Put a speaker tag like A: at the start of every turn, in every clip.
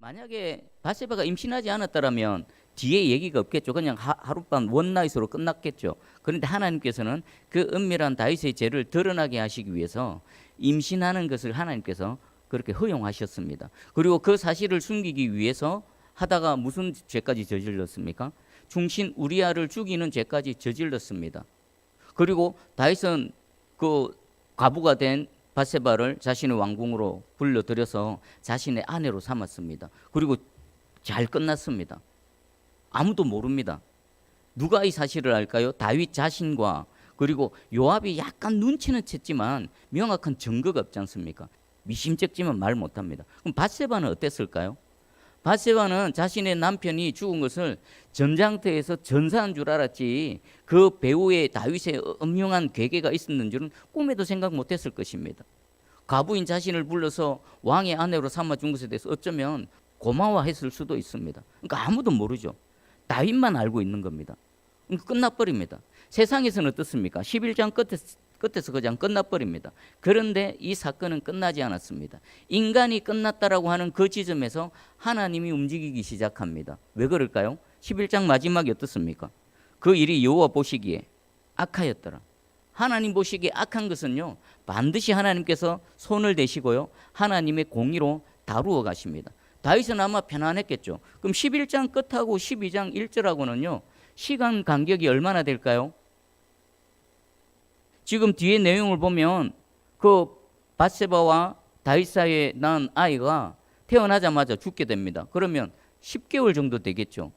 A: 만약에 바세바가 임신하지 않았다면 뒤에 얘기가 없겠죠. 그냥 하룻밤 원나잇으로 끝났겠죠. 그런데 하나님께서는 그 은밀한 다윗의 죄를 드러나게 하시기 위해서 임신하는 것을 하나님께서 그렇게 허용하셨습니다. 그리고 그 사실을 숨기기 위해서 하다가 무슨 죄까지 저질렀습니까? 중신 우리아를 죽이는 죄까지 저질렀습니다. 그리고 다윗은 그 과부가 된 바세바를 자신의 왕궁으로 불러들여서 자신의 아내로 삼았습니다. 그리고 잘 끝났습니다. 아무도 모릅니다. 누가 이 사실을 알까요? 다윗 자신과 그리고 요압이 약간 눈치는 챘지만 명확한 증거가 없지 않습니까? 미심쩍지만 말 못합니다. 그럼 바세바는 어땠을까요? 바세바는 자신의 남편이 죽은 것을 전장터에서 전사한 줄 알았지 그 배후에 다윗의 엄흉한 괴계가 있었는 줄은 꿈에도 생각 못했을 것입니다. 과부인 자신을 불러서 왕의 아내로 삼아준 것에 대해서 어쩌면 고마워했을 수도 있습니다. 그러니까 아무도 모르죠. 다윗만 알고 있는 겁니다. 그러니까 끝나버립니다. 세상에서는 어떻습니까? 11장 끝에서 그냥 끝나버립니다. 그런데 이 사건은 끝나지 않았습니다. 인간이 끝났다라고 하는 그 지점에서 하나님이 움직이기 시작합니다. 왜 그럴까요? 11장 마지막이 어떻습니까? 그 일이 여호와 보시기에 악하였더라. 하나님 보시기에 악한 것은요, 반드시 하나님께서 손을 대시고요, 하나님의 공의로 다루어 가십니다. 다윗은 아마 편안했겠죠. 그럼 11장 끝하고 12장 1절하고는요 시간 간격이 얼마나 될까요? 지금 뒤에 내용을 보면 그 밧세바와 다윗 사이에 난 아이가 태어나자마자 죽게 됩니다. 그러면 10개월 정도 되겠죠.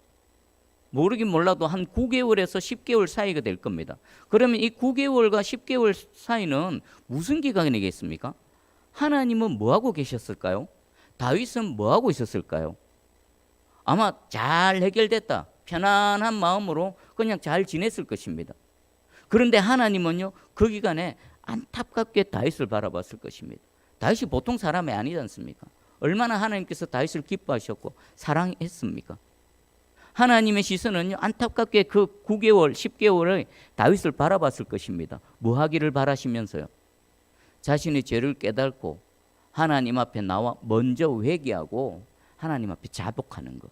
A: 모르긴 몰라도 한 9개월에서 10개월 사이가 될 겁니다. 그러면 이 9개월과 10개월 사이는 무슨 기간이겠습니까? 하나님은 뭐하고 계셨을까요? 다윗은 뭐하고 있었을까요? 아마 잘 해결됐다, 편안한 마음으로 그냥 잘 지냈을 것입니다. 그런데 하나님은요, 그 기간에 안타깝게 다윗을 바라봤을 것입니다. 다윗이 보통 사람이 아니지 않습니까? 얼마나 하나님께서 다윗을 기뻐하셨고 사랑했습니까? 하나님의 시선은요, 안타깝게 그 9개월, 10개월의 다윗을 바라봤을 것입니다. 뭐 하기를 바라시면서요? 자신의 죄를 깨닫고 하나님 앞에 나와 먼저 회개하고 하나님 앞에 자복하는 것.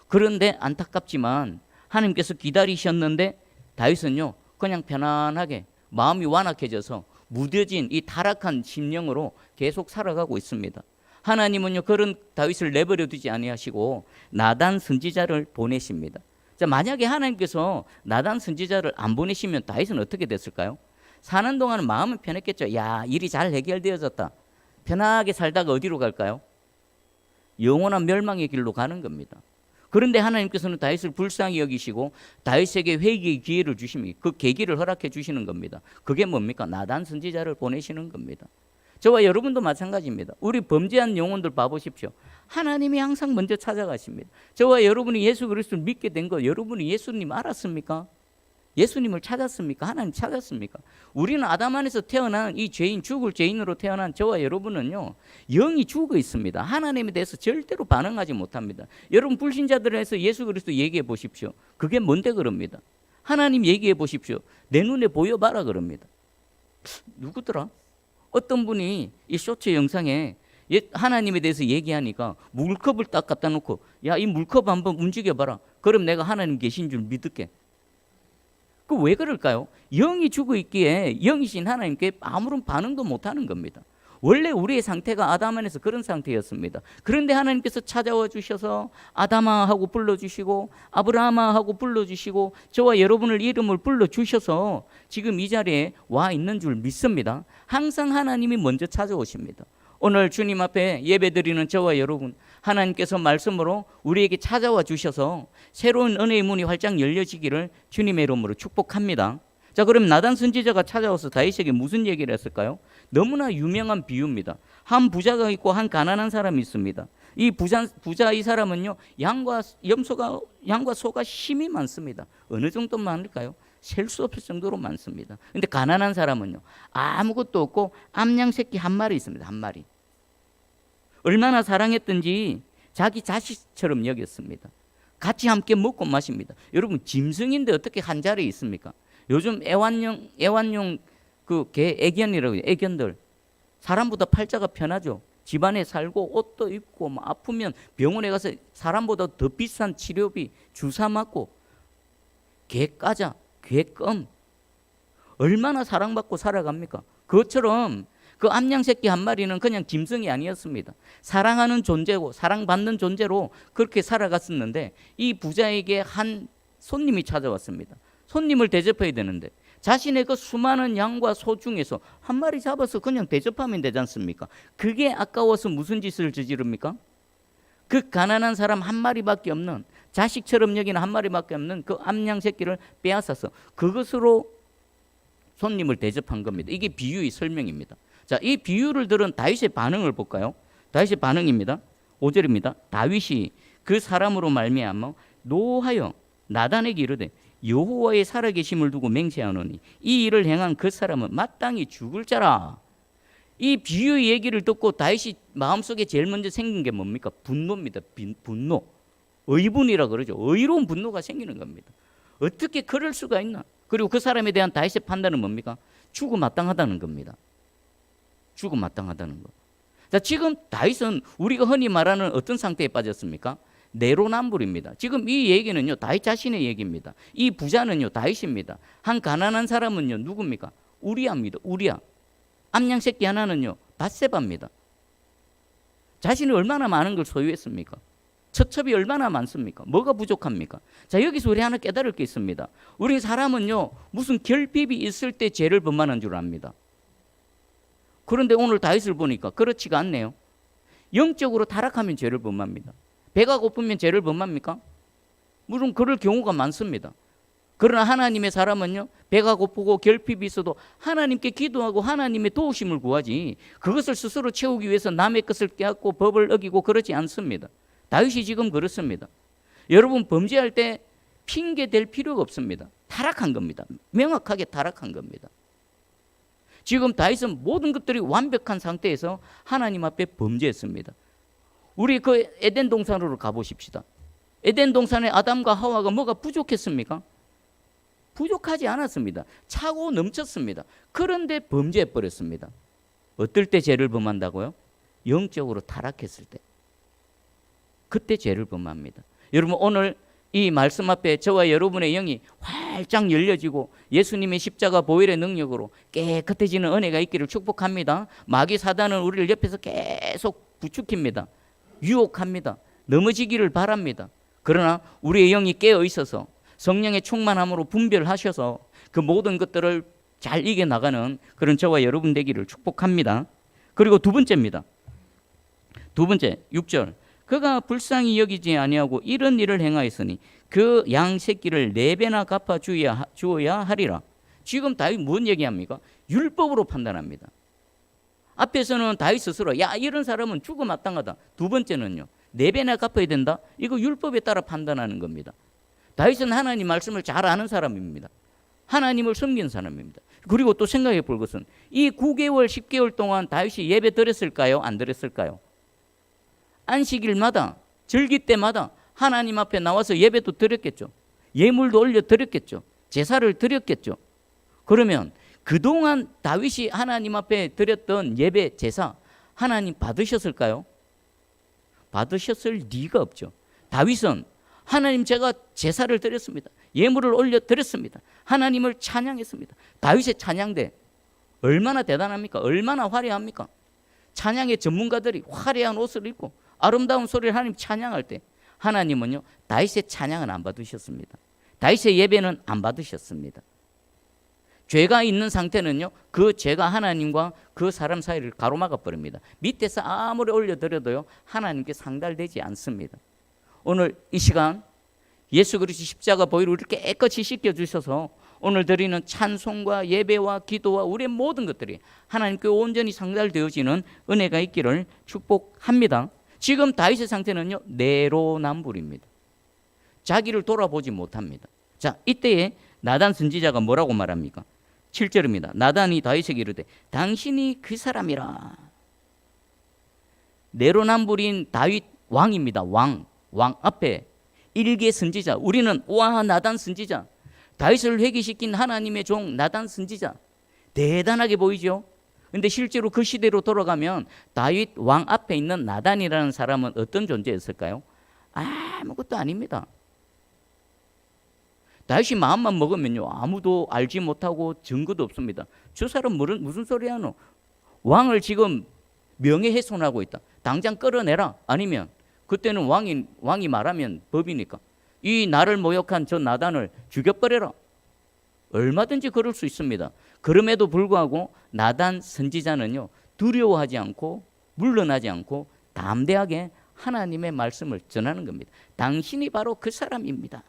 A: 그런데 안타깝지만 하나님께서 기다리셨는데 다윗은요, 그냥 편안하게 마음이 완악해져서 무뎌진 이 타락한 심령으로 계속 살아가고 있습니다. 하나님은요, 그런 다윗을 내버려 두지 아니하시고 나단 선지자를 보내십니다. 자, 만약에 하나님께서 나단 선지자를 안 보내시면 다윗은 어떻게 됐을까요? 사는 동안은 마음은 편했겠죠. 야, 일이 잘 해결되어졌다. 편하게 살다가 어디로 갈까요? 영원한 멸망의 길로 가는 겁니다. 그런데 하나님께서는 다윗을 불쌍히 여기시고 다윗에게 회개의 기회를 주십니다. 그 계기를 허락해 주시는 겁니다. 그게 뭡니까? 나단 선지자를 보내시는 겁니다. 저와 여러분도 마찬가지입니다. 우리 범죄한 영혼들 봐보십시오. 하나님이 항상 먼저 찾아가십니다. 저와 여러분이 예수 그리스도를 믿게 된 거 여러분이 예수님 알았습니까? 예수님을 찾았습니까? 하나님 찾았습니까? 우리는 아담 안에서 태어난 이 죄인, 죽을 죄인으로 태어난 저와 여러분은요, 영이 죽어 있습니다. 하나님에 대해서 절대로 반응하지 못합니다. 여러분 불신자들에서 예수 그리스도 얘기해 보십시오. 그게 뭔데 그럽니다. 하나님 얘기해 보십시오. 내 눈에 보여봐라 그럽니다. 누구더라? 어떤 분이 이 쇼츠 영상에 하나님에 대해서 얘기하니까 물컵을 딱 갖다 놓고, 야, 이 물컵 한번 움직여봐라. 그럼 내가 하나님 계신 줄 믿을게. 그 왜 그럴까요? 영이 죽어 있기에 영이신 하나님께 아무런 반응도 못하는 겁니다. 원래 우리의 상태가 아담 안에서 그런 상태였습니다. 그런데 하나님께서 찾아와 주셔서 아담아 하고 불러주시고 아브라함아 하고 불러주시고 저와 여러분을 이름을 불러주셔서 지금 이 자리에 와 있는 줄 믿습니다. 항상 하나님이 먼저 찾아오십니다. 오늘 주님 앞에 예배드리는 저와 여러분, 하나님께서 말씀으로 우리에게 찾아와 주셔서 새로운 은혜의 문이 활짝 열려지기를 주님의 이름으로 축복합니다. 자, 그럼 나단 선지자가 찾아와서 다윗에게 무슨 얘기를 했을까요? 너무나 유명한 비유입니다. 한 부자가 있고 한 가난한 사람이 있습니다. 이 부자 이 사람은요, 양과 소가 힘이 많습니다. 어느 정도 많을까요? 셀 수 없을 정도로 많습니다. 근데 가난한 사람은요, 아무것도 없고 암양 새끼 한 마리 있습니다. 한 마리. 얼마나 사랑했던지 자기 자식처럼 여겼습니다. 같이 함께 먹고 마십니다. 여러분, 짐승인데 어떻게 한 자리에 있습니까? 요즘 애완용 그 개 애견이라고 해요. 애견들. 사람보다 팔자가 편하죠. 집안에 살고 옷도 입고 뭐 아프면 병원에 가서 사람보다 더 비싼 치료비 주사 맞고 개까자 개껌 얼마나 사랑받고 살아갑니까? 그것처럼 그 암양 새끼 한 마리는 그냥 짐승이 아니었습니다. 사랑하는 존재고 사랑받는 존재로 그렇게 살아갔었는데 이 부자에게 한 손님이 찾아왔습니다. 손님을 대접해야 되는데 자신의 그 수많은 양과 소 중에서 한 마리 잡아서 그냥 대접하면 되지 않습니까? 그게 아까워서 무슨 짓을 저지릅니까? 그 가난한 사람 한 마리밖에 없는 자식처럼 여기는 한 마리밖에 없는 그 암양 새끼를 빼앗아서 그것으로 손님을 대접한 겁니다. 이게 비유의 설명입니다. 자, 이 비유를 들은 다윗의 반응을 볼까요? 다윗의 반응입니다. 5절입니다. 다윗이 그 사람으로 말미암아 노하여 나단에게 이르되 여호와의 살아계심을 두고 맹세하노니 이 일을 행한 그 사람은 마땅히 죽을 자라. 이 비유의 얘기를 듣고 다윗이 마음속에 제일 먼저 생긴 게 뭡니까? 분노입니다. 분노. 의분이라 그러죠. 의로운 분노가 생기는 겁니다. 어떻게 그럴 수가 있나? 그리고 그 사람에 대한 다윗의 판단은 뭡니까? 죽어 마땅하다는 겁니다. 죽어 마땅하다는 거. 자, 지금 다윗은 우리가 흔히 말하는 어떤 상태에 빠졌습니까? 내로남불입니다. 지금 이 얘기는요, 다윗 자신의 얘기입니다. 이 부자는요, 다윗입니다. 한 가난한 사람은요, 누굽니까? 우리아입니다. 우리아. 암양 새끼 하나는요, 밧세바입니다. 자신이 얼마나 많은 걸 소유했습니까? 처첩이 얼마나 많습니까? 뭐가 부족합니까? 자, 여기서 우리 하나 깨달을 게 있습니다. 우리 사람은요, 무슨 결핍이 있을 때 죄를 범하는 줄 압니다. 그런데 오늘 다윗을 보니까 그렇지가 않네요. 영적으로 타락하면 죄를 범합니다. 배가 고프면 죄를 범합니까? 물론 그럴 경우가 많습니다. 그러나 하나님의 사람은요, 배가 고프고 결핍이 있어도 하나님께 기도하고 하나님의 도우심을 구하지 그것을 스스로 채우기 위해서 남의 것을 깨닫고 법을 어기고 그러지 않습니다. 다윗이 지금 그렇습니다. 여러분, 범죄할 때 핑계 댈 필요가 없습니다. 타락한 겁니다. 명확하게 타락한 겁니다. 지금 다윗은 모든 것들이 완벽한 상태에서 하나님 앞에 범죄했습니다. 우리 그 에덴 동산으로 가보십시다. 에덴 동산에 아담과 하와가 뭐가 부족했습니까? 부족하지 않았습니다. 차고 넘쳤습니다. 그런데 범죄해버렸습니다. 어떨 때 죄를 범한다고요? 영적으로 타락했을 때. 그때 죄를 범합니다. 여러분, 오늘 이 말씀 앞에 저와 여러분의 영이 활짝 열려지고 예수님의 십자가 보혈의 능력으로 깨끗해지는 은혜가 있기를 축복합니다. 마귀 사단은 우리를 옆에서 계속 부추깁니다. 유혹합니다. 넘어지기를 바랍니다. 그러나 우리의 영이 깨어 있어서 성령의 충만함으로 분별하셔서 그 모든 것들을 잘 이겨나가는 그런 저와 여러분 되기를 축복합니다. 그리고 두 번째입니다. 두 번째, 6절. 그가 불쌍히 여기지 아니하고 이런 일을 행하였으니 그 양 새끼를 4배나 갚아 주어야 하리라. 지금 다윗 뭔 얘기합니까? 율법으로 판단합니다. 앞에서는 다윗 스스로 야, 이런 사람은 죽어 마땅하다. 두 번째는요, 4배나 갚아야 된다. 이거 율법에 따라 판단하는 겁니다. 다윗은 하나님 말씀을 잘 아는 사람입니다. 하나님을 섬긴 사람입니다. 그리고 또 생각해 볼 것은 이 9개월 10개월 동안 다윗이 예배 드렸을까요? 안 드렸을까요? 안식일마다 절기 때마다 하나님 앞에 나와서 예배도 드렸겠죠. 예물도 올려 드렸겠죠. 제사를 드렸겠죠. 그러면 그동안 다윗이 하나님 앞에 드렸던 예배 제사 하나님 받으셨을까요? 받으셨을 리가 없죠. 다윗은 하나님, 제가 제사를 드렸습니다. 예물을 올려 드렸습니다. 하나님을 찬양했습니다. 다윗의 찬양대 얼마나 대단합니까? 얼마나 화려합니까? 찬양의 전문가들이 화려한 옷을 입고 아름다운 소리를 하나님 찬양할 때 하나님은요, 다윗의 찬양은 안 받으셨습니다. 다윗의 예배는 안 받으셨습니다. 죄가 있는 상태는요, 그 죄가 하나님과 그 사람 사이를 가로막아 버립니다. 밑에서 아무리 올려드려도요, 하나님께 상달되지 않습니다. 오늘 이 시간 예수 그리스도 십자가 보혈로 이렇게 깨끗이 씻겨주셔서 오늘 드리는 찬송과 예배와 기도와 우리의 모든 것들이 하나님께 온전히 상달되어지는 은혜가 있기를 축복합니다. 지금 다윗의 상태는요, 내로남불입니다. 자기를 돌아보지 못합니다. 자, 이때에 나단 선지자가 뭐라고 말합니까? 7절입니다. 나단이 다윗에게 이르되 당신이 그 사람이라. 내로남불인 다윗 왕입니다. 왕 앞에 일개 선지자, 우리는 와 나단 선지자, 다윗을 회개시킨 하나님의 종 나단 선지자, 대단하게 보이죠? 근데 실제로 그 시대로 돌아가면 다윗 왕 앞에 있는 나단이라는 사람은 어떤 존재였을까요? 아무것도 아닙니다. 다윗이 마음만 먹으면요, 아무도 알지 못하고 증거도 없습니다. 저 사람 무슨 소리 하노? 왕을 지금 명예훼손하고 있다. 당장 끌어내라. 아니면 그때는 왕이 말하면 법이니까 이 나를 모욕한 저 나단을 죽여버려라. 얼마든지 그럴 수 있습니다. 그럼에도 불구하고 나단 선지자는요, 두려워하지 않고 물러나지 않고 담대하게 하나님의 말씀을 전하는 겁니다. 당신이 바로 그 사람입니다.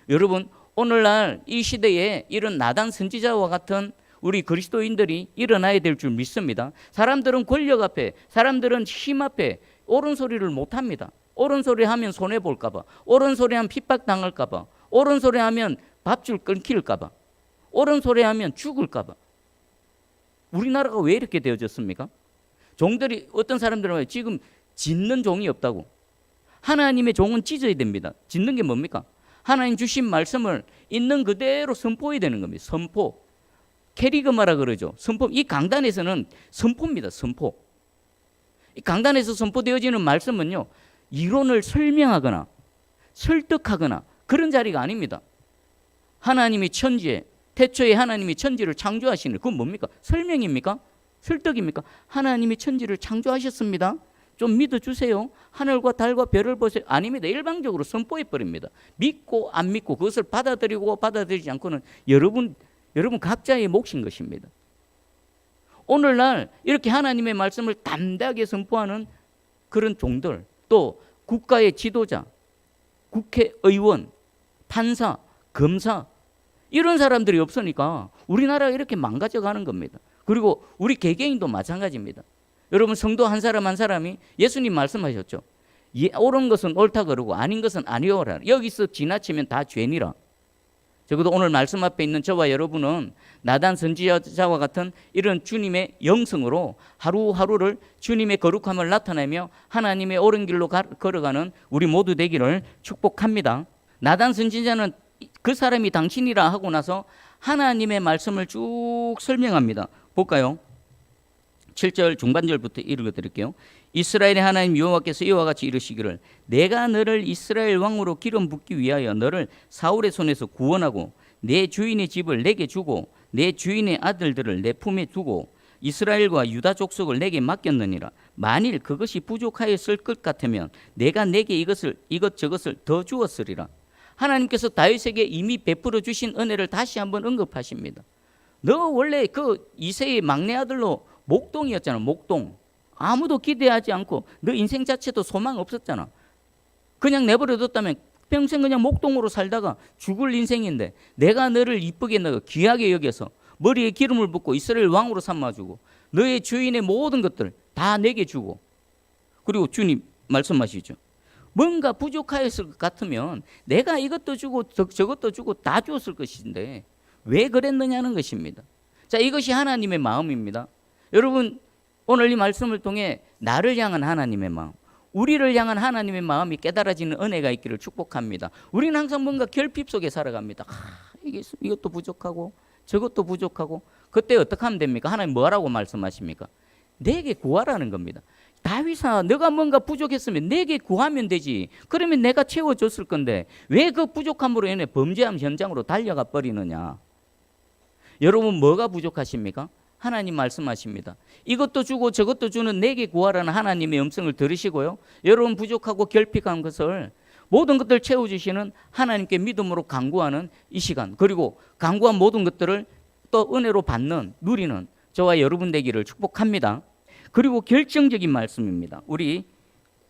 A: 여러분, 오늘날 이 시대에 이런 나단 선지자와 같은 우리 그리스도인들이 일어나야 될 줄 믿습니다. 사람들은 권력 앞에, 사람들은 힘 앞에 옳은 소리를 못합니다. 옳은 소리 하면 손해볼까 봐, 옳은 소리 하면 핍박당할까 봐, 옳은 소리 하면 밥줄 끊길까 봐, 옳은 소리 하면 죽을까 봐. 우리나라가 왜 이렇게 되어졌습니까? 종들이, 어떤 사람들은 지금 짓는 종이 없다고. 하나님의 종은 찢어야 됩니다. 짓는 게 뭡니까? 하나님 주신 말씀을 있는 그대로 선포해야 되는 겁니다. 선포. 캐리그마라 그러죠. 선포. 이 강단에서는 선포입니다. 선포. 이 강단에서 선포되어지는 말씀은요, 이론을 설명하거나 설득하거나 그런 자리가 아닙니다. 하나님이 천지에, 태초에 하나님이 천지를 창조하시는, 그건 뭡니까? 설명입니까? 설득입니까? 하나님이 천지를 창조하셨습니다. 좀 믿어주세요. 하늘과 달과 별을 보세요. 아닙니다. 일방적으로 선포해버립니다. 믿고 안 믿고 그것을 받아들이고 받아들이지 않고는 여러분 각자의 몫인 것입니다. 오늘날 이렇게 하나님의 말씀을 담대하게 선포하는 그런 종들, 또 국가의 지도자, 국회의원, 판사, 검사, 이런 사람들이 없으니까 우리나라가 이렇게 망가져가는 겁니다. 그리고 우리 개개인도 마찬가지입니다. 여러분, 성도 한 사람 한 사람이 예수님 말씀하셨죠. 옳은 것은 옳다 그러고 아닌 것은 아니오라. 여기서 지나치면 다 죄니라. 적어도 오늘 말씀 앞에 있는 저와 여러분은 나단 선지자와 같은 이런 주님의 영성으로 하루하루를 주님의 거룩함을 나타내며 하나님의 옳은 길로 걸어가는 우리 모두 되기를 축복합니다. 나단 선지자는 그 사람이 당신이라 하고 나서 하나님의 말씀을 쭉 설명합니다. 볼까요? 7절 중반절부터 읽어드릴게요. 이스라엘의 하나님 여호와께서 이와 같이 이르시기를 내가 너를 이스라엘 왕으로 기름 붓기 위하여 너를 사울의 손에서 구원하고 내 주인의 집을 내게 주고 내 주인의 아들들을 내 품에 두고 이스라엘과 유다 족속을 내게 맡겼느니라. 만일 그것이 부족하였을 것 같으면 내가 내게 이것저것을 더 주었으리라. 하나님께서 다윗에게 이미 베풀어 주신 은혜를 다시 한번 언급하십니다. 너 원래 그 이새의 막내 아들로 목동이었잖아. 목동. 아무도 기대하지 않고 너 인생 자체도 소망 없었잖아. 그냥 내버려뒀다면 평생 그냥 목동으로 살다가 죽을 인생인데 내가 너를 이쁘게 귀하게 여겨서 머리에 기름을 붓고 이스라엘 왕으로 삼아주고 너의 주인의 모든 것들 다 내게 주고, 그리고 주님 말씀하시죠. 뭔가 부족하였을 것 같으면 내가 이것도 주고 저것도 주고 다 주었을 것인데 왜 그랬느냐는 것입니다. 자, 이것이 하나님의 마음입니다. 여러분, 오늘 이 말씀을 통해 나를 향한 하나님의 마음, 우리를 향한 하나님의 마음이 깨달아지는 은혜가 있기를 축복합니다. 우리는 항상 뭔가 결핍 속에 살아갑니다. 이것도 부족하고 저것도 부족하고. 그때 어떻게 하면 됩니까? 하나님 뭐라고 말씀하십니까? 내게 구하라는 겁니다. 다윗아, 너가 뭔가 부족했으면 내게 구하면 되지. 그러면 내가 채워줬을 건데 왜 그 부족함으로 인해 범죄함 현장으로 달려가 버리느냐. 여러분, 뭐가 부족하십니까? 하나님 말씀하십니다. 이것도 주고 저것도 주는 내게 구하라는 하나님의 음성을 들으시고요, 여러분 부족하고 결핍한 것을 모든 것들을 채워주시는 하나님께 믿음으로 간구하는 이 시간, 그리고 간구한 모든 것들을 또 은혜로 받는, 누리는 저와 여러분 되기를 축복합니다. 그리고 결정적인 말씀입니다. 우리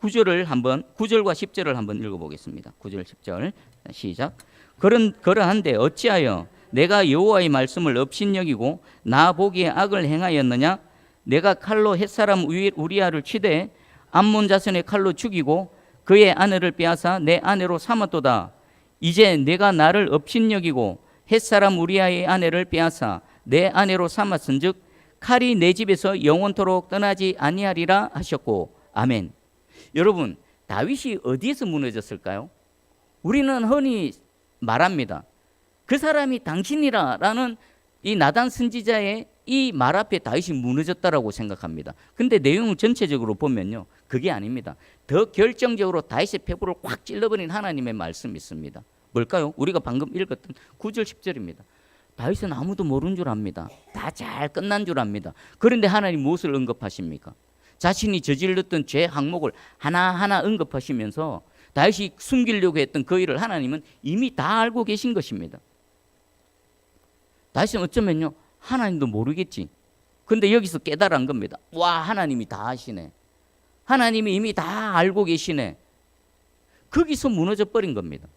A: 9절과 10절을 한번 읽어보겠습니다. 9절 10절 시작. 그러한데 어찌하여 내가 여호와의 말씀을 업신여기고 나 보기에 악을 행하였느냐? 내가 칼로 햇사람 우리아를 치되 암몬 자손의 칼로 죽이고 그의 아내를 빼앗아 내 아내로 삼았도다. 이제 내가 나를 업신여기고 햇사람 우리아의 아내를 빼앗아 내 아내로 삼았은즉 칼이 내 집에서 영원토록 떠나지 아니하리라 하셨고. 아멘. 여러분, 다윗이 어디에서 무너졌을까요? 우리는 흔히 말합니다. 그 사람이 당신이라 라는 이 나단 선지자의 이 말 앞에 다윗이 무너졌다라고 생각합니다. 근데 내용을 전체적으로 보면요, 그게 아닙니다. 더 결정적으로 다윗의 폐부를 확 찔러버린 하나님의 말씀이 있습니다. 뭘까요? 우리가 방금 읽었던 9절 10절입니다. 다윗은 아무도 모르는 줄 압니다. 다 잘 끝난 줄 압니다. 그런데 하나님 무엇을 언급하십니까? 자신이 저질렀던 죄 항목을 하나하나 언급하시면서 다윗이 숨기려고 했던 그 일을 하나님은 이미 다 알고 계신 것입니다. 다윗은 어쩌면요, 하나님도 모르겠지. 근데 여기서 깨달은 겁니다. 와, 하나님이 다 아시네. 하나님이 이미 다 알고 계시네. 거기서 무너져 버린 겁니다.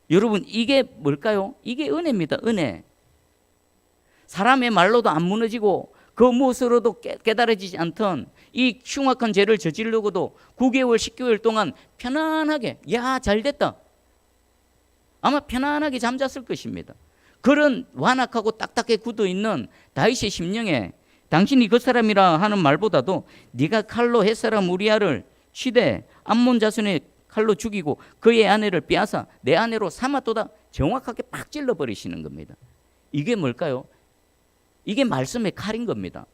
A: 여러분, 이게 뭘까요? 이게 은혜입니다. 은혜. 사람의 말로도 안 무너지고 그 무엇으로도 깨달아지지 않던 이 흉악한 죄를 저지르고도 9개월 10개월 동안 편안하게, 야, 잘됐다, 아마 편안하게 잠잤을 것입니다. 그런 완악하고 딱딱하게 굳어있는 다윗의 심령에 당신이 그 사람이라 하는 말보다도 네가 칼로 햇사람 우리아를 치되 암몬 자손의 칼로 죽이고 그의 아내를 빼앗아 내 아내로 삼았도다, 정확하게 팍 찔러버리시는 겁니다. 이게 뭘까요? 이게 말씀의 칼인 겁니다.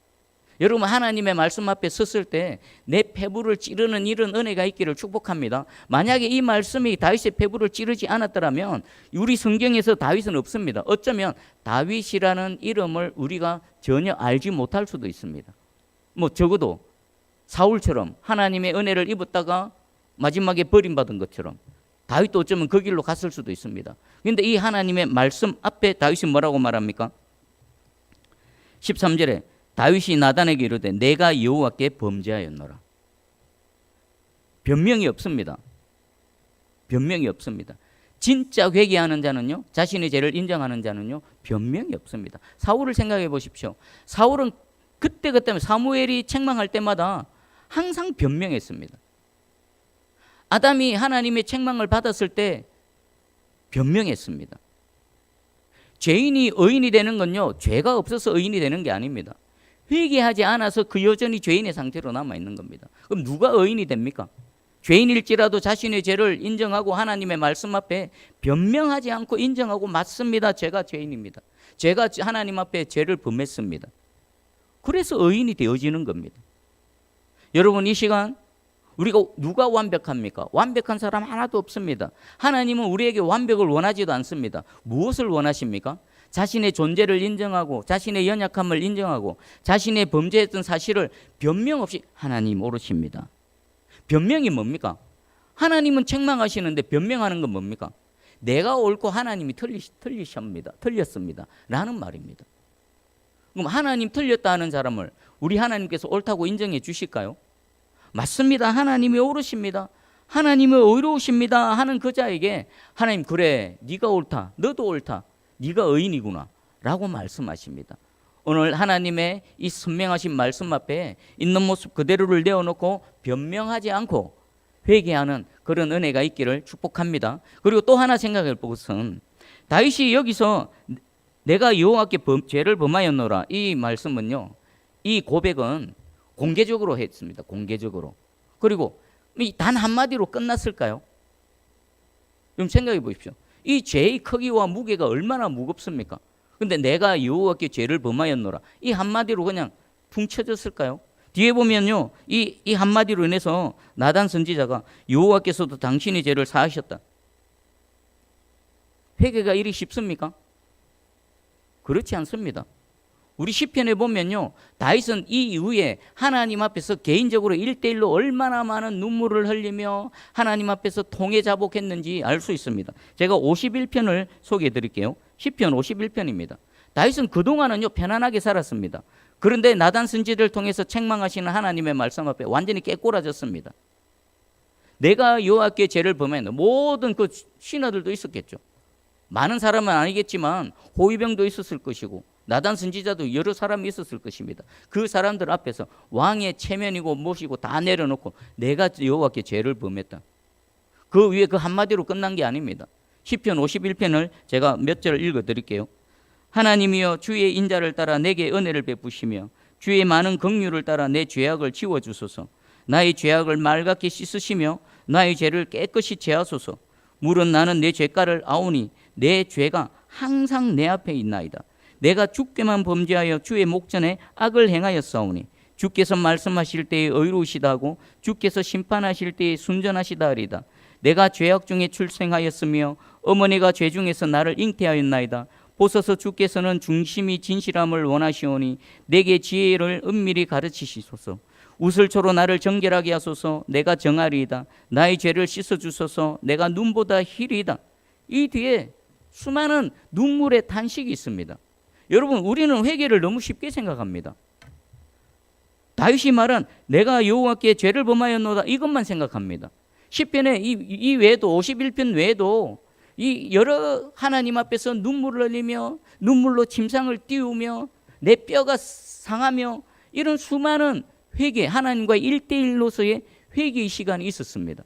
A: 여러분, 하나님의 말씀 앞에 섰을 때 내 폐부를 찌르는 이런 은혜가 있기를 축복합니다. 만약에 이 말씀이 다윗의 폐부를 찌르지 않았더라면 우리 성경에서 다윗은 없습니다. 어쩌면 다윗이라는 이름을 우리가 전혀 알지 못할 수도 있습니다. 뭐 적어도 사울처럼 하나님의 은혜를 입었다가 마지막에 버림받은 것처럼 다윗도 어쩌면 그 길로 갔을 수도 있습니다. 그런데 이 하나님의 말씀 앞에 다윗이 뭐라고 말합니까? 13절에 다윗이 나단에게 이르되 내가 여호와께 범죄하였노라. 변명이 없습니다. 변명이 없습니다. 진짜 회개하는 자는요, 자신의 죄를 인정하는 자는요, 변명이 없습니다. 사울을 생각해 보십시오. 사울은 그때그때 사무엘이 책망할 때마다 항상 변명했습니다. 아담이 하나님의 책망을 받았을 때 변명했습니다. 죄인이 의인이 되는 건요, 죄가 없어서 의인이 되는 게 아닙니다. 회개하지 않아서 그 여전히 죄인의 상태로 남아있는 겁니다. 그럼 누가 의인이 됩니까? 죄인일지라도 자신의 죄를 인정하고 하나님의 말씀 앞에 변명하지 않고 인정하고 맞습니다. 제가 죄인입니다. 제가 하나님 앞에 죄를 범했습니다. 그래서 의인이 되어지는 겁니다. 여러분, 이 시간 우리가 누가 완벽합니까? 완벽한 사람 하나도 없습니다. 하나님은 우리에게 완벽을 원하지도 않습니다. 무엇을 원하십니까? 자신의 존재를 인정하고 자신의 연약함을 인정하고 자신의 범죄했던 사실을 변명 없이 하나님 옳으십니다. 변명이 뭡니까? 하나님은 책망하시는데 변명하는 건 뭡니까? 내가 옳고 하나님이 틀렸습니다 라는 말입니다. 그럼 하나님 틀렸다 하는 사람을 우리 하나님께서 옳다고 인정해 주실까요? 맞습니다. 하나님이 옳으십니다. 하나님은 의로우십니다 하는 그 자에게 하나님, 그래, 네가 옳다, 너도 옳다, 네가 의인이구나 라고 말씀하십니다. 오늘 하나님의 이 선명하신 말씀 앞에 있는 모습 그대로를 내어놓고 변명하지 않고 회개하는 그런 은혜가 있기를 축복합니다. 그리고 또 하나 생각해 볼 것은 다윗이 여기서 내가 여호와께 죄를 범하였노라, 이 말씀은요, 이 고백은 공개적으로 했습니다. 공개적으로. 그리고 단 한마디로 끝났을까요? 좀 생각해 보십시오. 이 죄의 크기와 무게가 얼마나 무겁습니까? 근데 내가 여호와께 죄를 범하였노라, 이 한마디로 그냥 퉁 쳐졌을까요? 뒤에 보면요, 이 한마디로 인해서 나단 선지자가 여호와께서도 당신의 죄를 사하셨다. 회개가 이리 쉽습니까? 그렇지 않습니다. 우리 시편에 보면요, 다윗은 이 이후에 하나님 앞에서 개인적으로 1대1로 얼마나 많은 눈물을 흘리며 하나님 앞에서 통회자복했는지 알 수 있습니다. 제가 51편을 소개해 드릴게요. 시편 51편입니다. 다윗은 그동안은요, 편안하게 살았습니다. 그런데 나단 선지자를 통해서 책망하시는 하나님의 말씀 앞에 완전히 깨꼬라졌습니다. 내가 여호와께 죄를 범했노. 모든 그 신하들도 있었겠죠. 많은 사람은 아니겠지만 호위병도 있었을 것이고 나단 선지자도 여러 사람이 있었을 것입니다. 그 사람들 앞에서 왕의 체면이고 무엇이고 다 내려놓고 내가 여호와께 죄를 범했다. 그 위에 그 한마디로 끝난 게 아닙니다. 시편 51편을 제가 몇 절 읽어드릴게요. 하나님이여, 주의 인자를 따라 내게 은혜를 베푸시며 주의 많은 긍휼을 따라 내 죄악을 지워주소서. 나의 죄악을 맑게 씻으시며 나의 죄를 깨끗이 제하소서. 물은 나는 내 죄가를 아오니 내 죄가 항상 내 앞에 있나이다. 내가 주께만 범죄하여 주의 목전에 악을 행하였사오니 주께서 말씀하실 때에 의로우시다고 주께서 심판하실 때에 순전하시다 하리다. 내가 죄악 중에 출생하였으며 어머니가 죄 중에서 나를 잉태하였나이다. 보소서 주께서는 중심이 진실함을 원하시오니 내게 지혜를 은밀히 가르치시소서. 우슬초로 나를 정결하게 하소서. 내가 정하리이다. 나의 죄를 씻어주소서. 내가 눈보다 희리이다. 이 뒤에 수많은 눈물의 탄식이 있습니다. 여러분, 우리는 회개를 너무 쉽게 생각합니다. 다윗이 말한 내가 여호와께 죄를 범하였노다 이것만 생각합니다. 시편에 이 외에도 51편 외에도 이 여러 하나님 앞에서 눈물을 흘리며 눈물로 침상을 띄우며 내 뼈가 상하며 이런 수많은 회개, 하나님과 1대1로서의 회개의 시간이 있었습니다.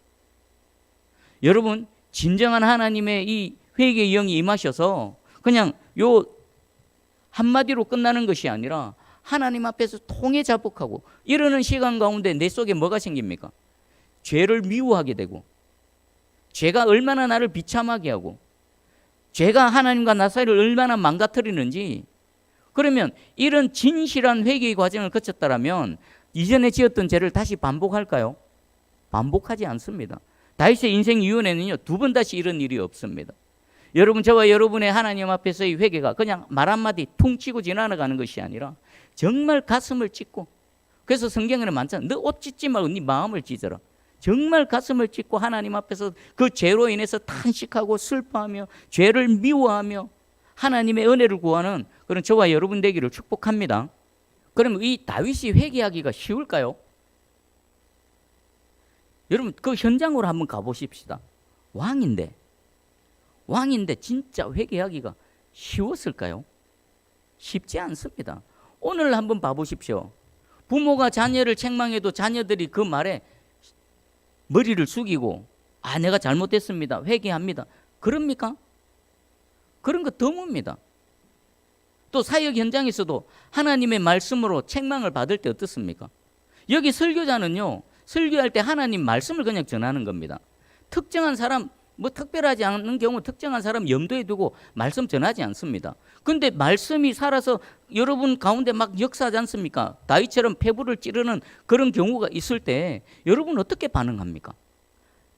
A: 여러분, 진정한 하나님의 이 회개의 영이 임하셔서 그냥 요 한마디로 끝나는 것이 아니라 하나님 앞에서 통해 자복하고 이러는 시간 가운데 내 속에 뭐가 생깁니까? 죄를 미워하게 되고, 죄가 얼마나 나를 비참하게 하고, 죄가 하나님과 나 사이를 얼마나 망가뜨리는지, 그러면 이런 진실한 회개의 과정을 거쳤다면 이전에 지었던 죄를 다시 반복할까요? 반복하지 않습니다. 다윗의 인생 이후에는요, 두 번 다시 이런 일이 없습니다. 여러분, 저와 여러분의 하나님 앞에서의 회개가 그냥 말 한마디 퉁치고 지나가는 것이 아니라 정말 가슴을 찢고, 그래서 성경에는 많잖아요. 너 옷 찢지 말고 네 마음을 찢어라. 정말 가슴을 찢고 하나님 앞에서 그 죄로 인해서 탄식하고 슬퍼하며 죄를 미워하며 하나님의 은혜를 구하는 그런 저와 여러분 되기를 축복합니다. 그러면 이 다윗이 회개하기가 쉬울까요? 여러분, 그 현장으로 한번 가보십시다. 왕인데 진짜 회개하기가 쉬웠을까요? 쉽지 않습니다. 오늘 한번 봐보십시오. 부모가 자녀를 책망해도 자녀들이 그 말에 머리를 숙이고 내가 잘못했습니다. 회개합니다. 그럽니까? 그런 거 드뭅니다. 또 사역 현장에서도 하나님의 말씀으로 책망을 받을 때 어떻습니까? 여기 설교자는요, 설교할 때 하나님 말씀을 그냥 전하는 겁니다. 특정한 사람, 특별하지 않은 경우 특정한 사람 염두에 두고 말씀 전하지 않습니다. 그런데 말씀이 살아서 여러분 가운데 막 역사하지 않습니까? 다윗처럼 폐부를 찌르는 그런 경우가 있을 때 여러분 어떻게 반응합니까?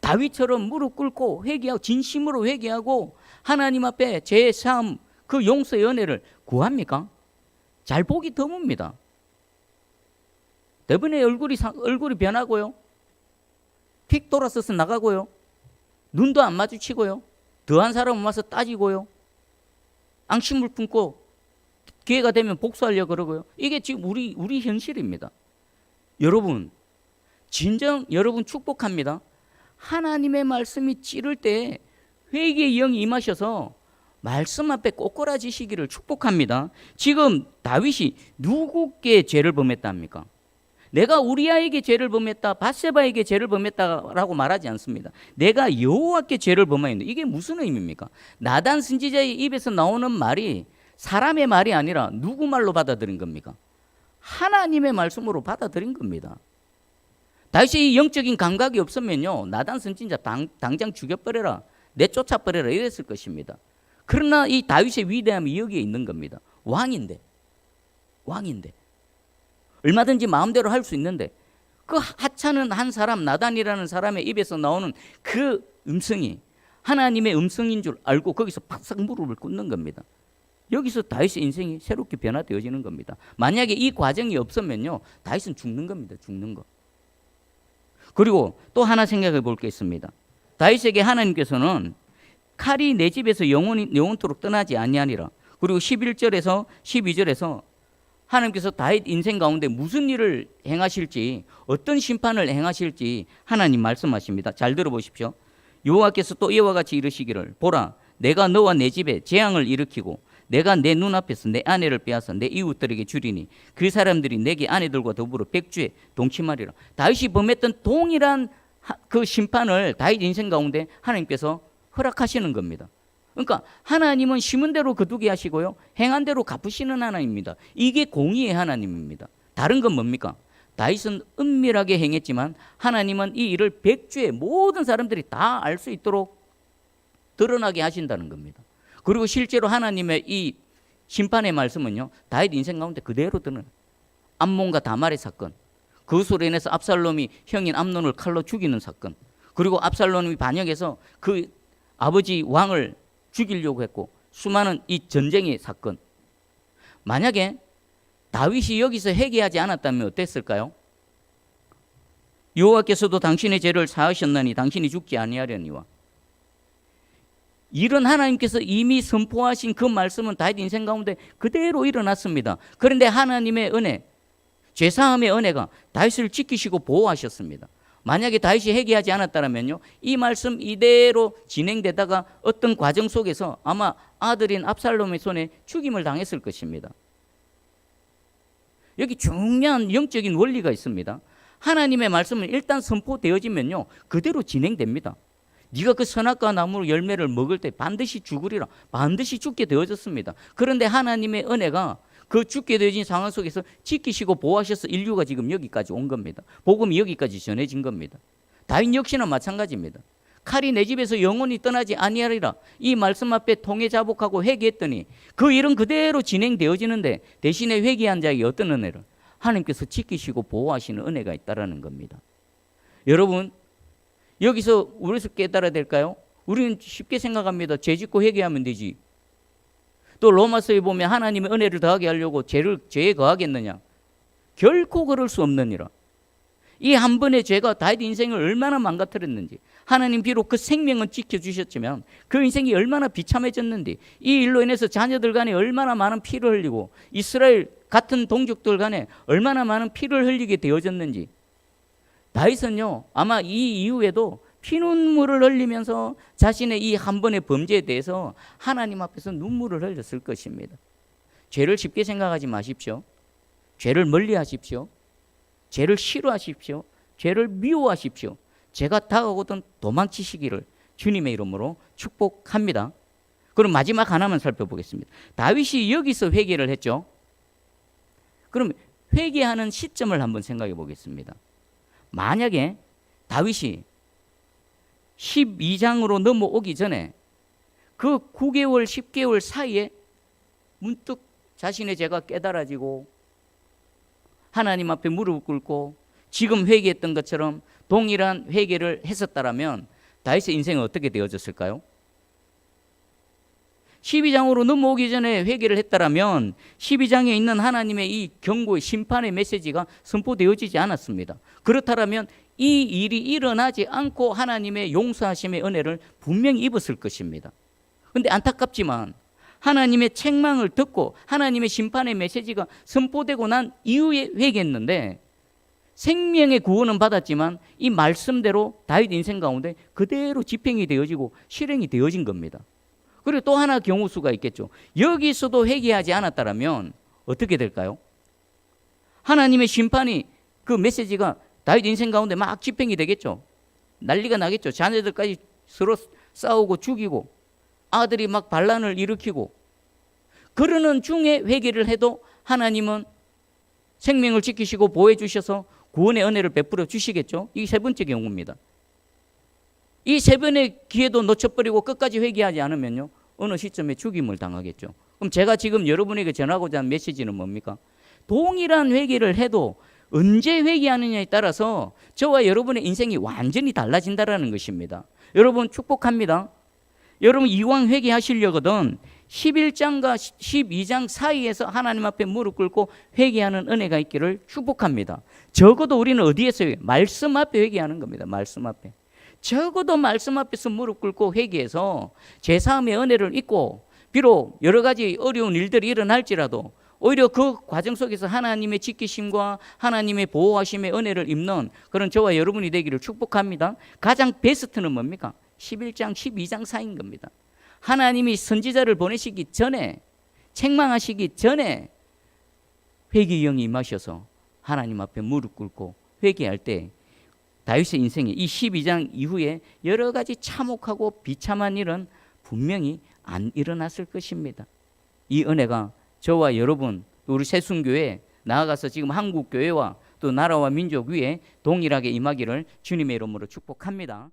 A: 다윗처럼 무릎 꿇고 회개하고 진심으로 회개하고 하나님 앞에 제 삶, 그 용서의 은혜를 구합니까? 잘 보기 드뭅니다. 대부분의 얼굴이 변하고요, 휙 돌아서서 나가고요, 눈도 안 마주치고요, 더한 사람은 와서 따지고요, 앙심을 품고 기회가 되면 복수하려고 그러고요. 이게 지금 우리 현실입니다. 여러분, 진정 여러분 축복합니다. 하나님의 말씀이 찌를 때 회개의 영이 임하셔서 말씀 앞에 꼬꾸라지시기를 축복합니다. 지금 다윗이 누구께 죄를 범했답니까? 내가 우리아에게 죄를 범했다, 밧세바에게 죄를 범했다라고 말하지 않습니다. 내가 여호와께 죄를 범하였다. 이게 무슨 의미입니까? 나단 선지자의 입에서 나오는 말이 사람의 말이 아니라 누구 말로 받아들인 겁니까? 하나님의 말씀으로 받아들인 겁니다. 다윗이 영적인 감각이 없으면요, 나단 선지자 당장 죽여버려라, 내쫓아버려라 이랬을 것입니다. 그러나 이 다윗의 위대함이 여기에 있는 겁니다. 왕인데 얼마든지 마음대로 할 수 있는데 그 하찮은 한 사람, 나단이라는 사람의 입에서 나오는 그 음성이 하나님의 음성인 줄 알고 거기서 바싹 무릎을 꿇는 겁니다. 여기서 다윗의 인생이 새롭게 변화되어지는 겁니다. 만약에 이 과정이 없으면요, 다윗은 죽는 겁니다. 죽는 거. 그리고 또 하나 생각해 볼 게 있습니다. 다윗에게 하나님께서는 칼이 내 집에서 영원토록 떠나지 아니하니라. 그리고 11절에서 12절에서 하나님께서 다윗 인생 가운데 무슨 일을 행하실지, 어떤 심판을 행하실지 하나님 말씀하십니다. 잘 들어보십시오. 여호와께서 또 이와 같이 이르시기를, 보라, 내가 너와 내 집에 재앙을 일으키고 내가 내 눈앞에서 내 아내를 빼앗아 내 이웃들에게 주리니 그 사람들이 내게 아내들과 더불어 백주에 동침하리라. 다윗이 범했던 동일한 그 심판을 다윗 인생 가운데 하나님께서 허락하시는 겁니다. 그러니까 하나님은 심은 대로 거두게 하시고요, 행한 대로 갚으시는 하나님입니다. 이게 공의의 하나님입니다. 다른 건 뭡니까? 다윗은 은밀하게 행했지만 하나님은 이 일을 백주에 모든 사람들이 다 알 수 있도록 드러나게 하신다는 겁니다. 그리고 실제로 하나님의 이 심판의 말씀은요, 다윗 인생 가운데 그대로 드러나요. 암몬과 다말의 사건, 그것으로 인해서 압살롬이 형인 암논을 칼로 죽이는 사건, 그리고 압살롬이 반역해서 그 아버지 왕을 죽이려고 했고 수많은 이 전쟁의 사건. 만약에 다윗이 여기서 회개하지 않았다면 어땠을까요? 여호와께서도 당신의 죄를 사하셨나니 당신이 죽지 아니하려니와. 이런 하나님께서 이미 선포하신 그 말씀은 다윗 인생 가운데 그대로 일어났습니다. 그런데 하나님의 은혜, 죄사함의 은혜가 다윗을 지키시고 보호하셨습니다. 만약에 다윗이 회개하지 않았다면요, 이 말씀 이대로 진행되다가 어떤 과정 속에서 아마 아들인 압살롬의 손에 죽임을 당했을 것입니다. 여기 중요한 영적인 원리가 있습니다. 하나님의 말씀은 일단 선포되어지면요, 그대로 진행됩니다. 네가 그 선악과 나무 열매를 먹을 때 반드시 죽으리라, 반드시 죽게 되어졌습니다. 그런데 하나님의 은혜가 그 죽게 되어진 상황 속에서 지키시고 보호하셔서 인류가 지금 여기까지 온 겁니다. 복음이 여기까지 전해진 겁니다. 다윗 역시나 마찬가지입니다. 칼이 내 집에서 영원히 떠나지 아니하리라, 이 말씀 앞에 통해 자복하고 회개했더니 그 일은 그대로 진행되어지는데 대신에 회개한 자에게 어떤 은혜를? 하나님께서 지키시고 보호하시는 은혜가 있다라는 겁니다. 여러분, 여기서 우리에서 깨달아야 될까요? 우리는 쉽게 생각합니다. 죄 짓고 회개하면 되지. 또 로마서에 보면 하나님의 은혜를 더하게 하려고 죄에 거하겠느냐? 결코 그럴 수 없느니라. 이 한 번의 죄가 다윗 인생을 얼마나 망가뜨렸는지, 하나님 비록 그 생명은 지켜주셨지만 그 인생이 얼마나 비참해졌는지, 이 일로 인해서 자녀들 간에 얼마나 많은 피를 흘리고 이스라엘 같은 동족들 간에 얼마나 많은 피를 흘리게 되어졌는지, 다윗은요 아마 이 이후에도 피눈물을 흘리면서 자신의 이 한 번의 범죄에 대해서 하나님 앞에서 눈물을 흘렸을 것입니다. 죄를 쉽게 생각하지 마십시오. 죄를 멀리하십시오. 죄를 싫어하십시오. 죄를 미워하십시오. 죄가 다가오든 도망치시기를 주님의 이름으로 축복합니다. 그럼 마지막 하나만 살펴보겠습니다. 다윗이 여기서 회개를 했죠. 그럼 회개하는 시점을 한번 생각해 보겠습니다. 만약에 다윗이 12장으로 넘어오기 전에 그 9개월, 10개월 사이에 문득 자신의 죄가 깨달아지고 하나님 앞에 무릎을 꿇고 지금 회개했던 것처럼 동일한 회개를 했었다라면 다윗의 인생은 어떻게 되어졌을까요? 12장으로 넘어오기 전에 회개를 했다라면 12장에 있는 하나님의 이 경고의 심판의 메시지가 선포되어지지 않았습니다. 그렇다면 이 일이 일어나지 않고 하나님의 용서하심의 은혜를 분명히 입었을 것입니다. 그런데 안타깝지만 하나님의 책망을 듣고 하나님의 심판의 메시지가 선포되고 난 이후에 회개했는데 생명의 구원은 받았지만 이 말씀대로 다윗 인생 가운데 그대로 집행이 되어지고 실행이 되어진 겁니다. 그리고 또 하나 경우 수가 있겠죠. 여기서도 회개하지 않았다면 어떻게 될까요? 하나님의 심판이 그 메시지가 다윗 인생 가운데 막 집행이 되겠죠. 난리가 나겠죠. 자녀들까지 서로 싸우고 죽이고 아들이 막 반란을 일으키고, 그러는 중에 회개를 해도 하나님은 생명을 지키시고 보호해 주셔서 구원의 은혜를 베풀어 주시겠죠. 이게 세 번째 경우입니다. 이 세 번의 기회도 놓쳐버리고 끝까지 회개하지 않으면요, 어느 시점에 죽임을 당하겠죠. 그럼 제가 지금 여러분에게 전하고자 하는 메시지는 뭡니까? 동일한 회개를 해도 언제 회개하느냐에 따라서 저와 여러분의 인생이 완전히 달라진다는 것입니다. 여러분 축복합니다. 여러분 이왕 회개하시려거든 11장과 12장 사이에서 하나님 앞에 무릎 꿇고 회개하는 은혜가 있기를 축복합니다. 적어도 우리는 어디에서 말씀 앞에 회개하는 겁니다. 말씀 앞에. 적어도 말씀 앞에서 무릎 꿇고 회개해서 죄사함의 은혜를 잊고, 비록 여러 가지 어려운 일들이 일어날지라도 오히려 그 과정 속에서 하나님의 지키심과 하나님의 보호하심의 은혜를 입는 그런 저와 여러분이 되기를 축복합니다. 가장 베스트는 뭡니까? 11장, 12장 사이인 겁니다. 하나님이 선지자를 보내시기 전에, 책망하시기 전에 회개의 영이 임하셔서 하나님 앞에 무릎 꿇고 회개할 때 다윗의 인생에 이 12장 이후에 여러 가지 참혹하고 비참한 일은 분명히 안 일어났을 것입니다. 이 은혜가 저와 여러분, 또 우리 새순교회, 나아가서 지금 한국교회와 또 나라와 민족 위에 동일하게 임하기를 주님의 이름으로 축복합니다.